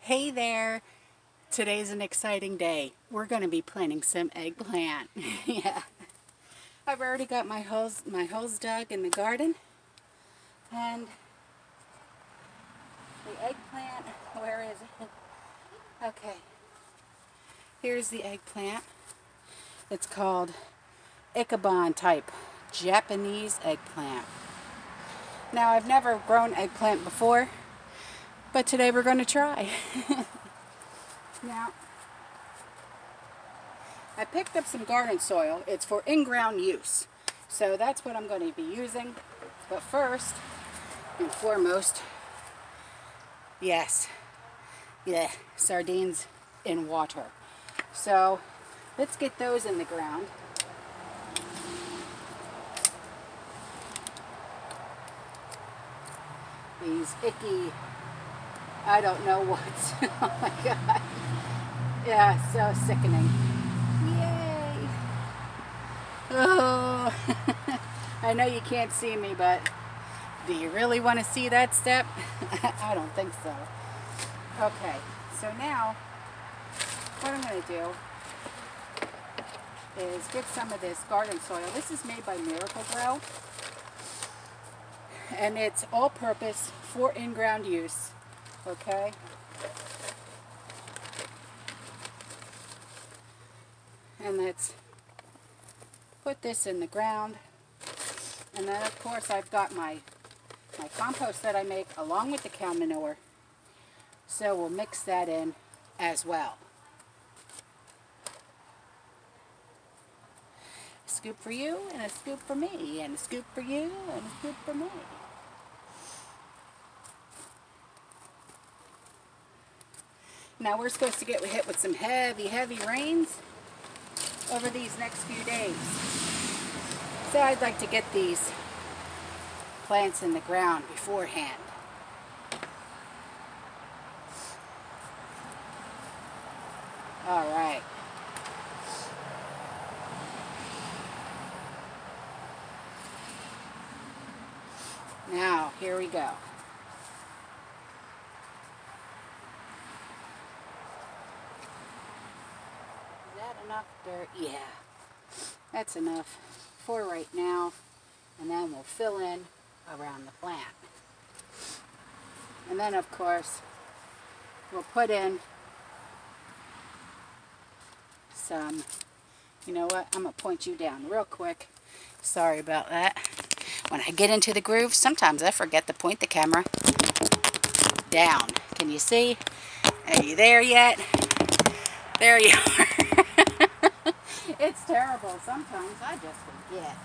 Hey there! Today's an exciting day. We're going to be planting some eggplant. Yeah. I've already got my holes dug in the garden. And the eggplant, where is it? Okay. Here's the eggplant. It's called Ichabod type Japanese eggplant. Now, I've never grown eggplant before, but today we're going to try. Now, I picked up some garden soil. It's for in-ground use. So that's what I'm going to be using. But first and foremost, yes, sardines in water. So let's get those in the ground. These icky, I don't know what. Oh my God. Yeah, so sickening. Yay. Oh. I know you can't see me, but do you really want to see that step? I don't think so. Okay, so now what I'm going to do is get some of this garden soil. This is made by Miracle Grow. And it's all-purpose for in-ground use, okay? And let's put this in the ground. And then, of course, I've got my compost that I make along with the cow manure. So we'll mix that in as well. A scoop for you, and a scoop for me, and a scoop for you, and a scoop for me. Now we're supposed to get hit with some heavy rains over these next few days. So I'd like to get these plants in the ground beforehand. All right. Now, here we go. Is that enough dirt? Yeah. That's enough for right now. And then we'll fill in around the plant. And then, of course, we'll put in some, you know what, I'm going to point you down real quick. Sorry about that. When I get into the groove, sometimes I forget to point the camera down. Can you see? Are you there yet? There you are. It's terrible. Sometimes I just forget.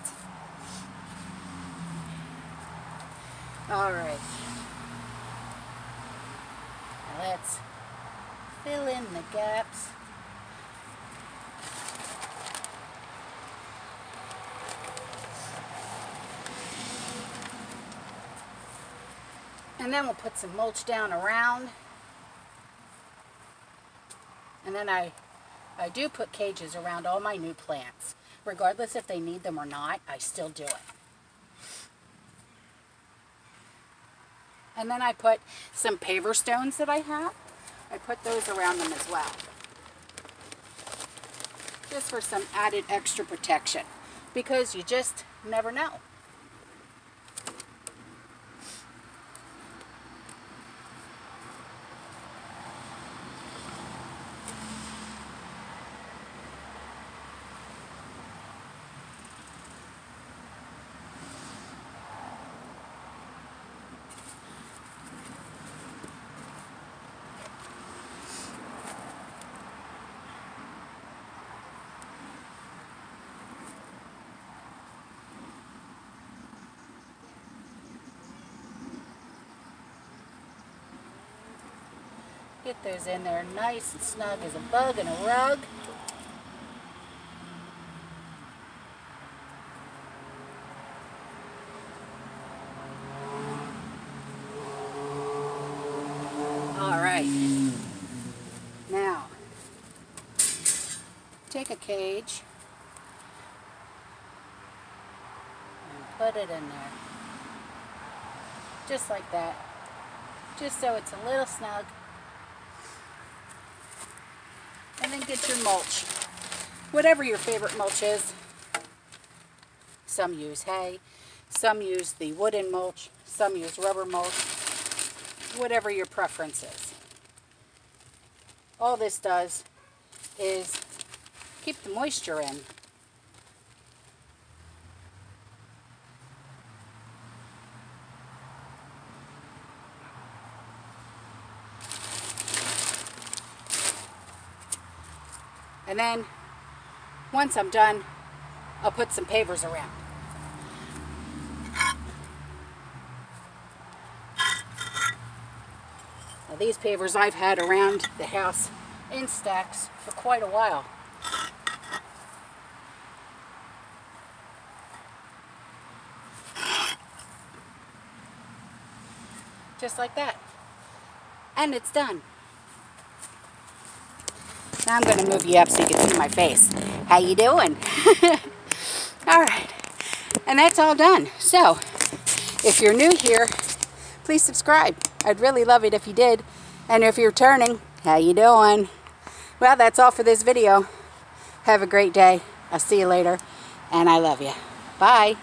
All right. Now let's fill in the gaps. And then we'll put some mulch down around. And then I do put cages around all my new plants. Regardless if they need them or not, I still do it. And then I put some paver stones that I have. I put those around them as well. Just for some added extra protection. Because you just never know. Get those in there nice and snug as a bug in a rug. All right. Now, take a cage and put it in there. Just like that. Just so it's a little snug. And then get your mulch. Whatever your favorite mulch is. Some use hay. Some use the wooden mulch. Some use rubber mulch. Whatever your preference is. All this does is keep the moisture in. And then, once I'm done, I'll put some pavers around. Now these pavers I've had around the house in stacks for quite a while. Just like that. And it's done. Now I'm going to move you up so you can see my face. How you doing? Alright. And that's all done. So, if you're new here, please subscribe. I'd really love it if you did. And if you're returning, how you doing? Well, that's all for this video. Have a great day. I'll see you later. And I love you. Bye.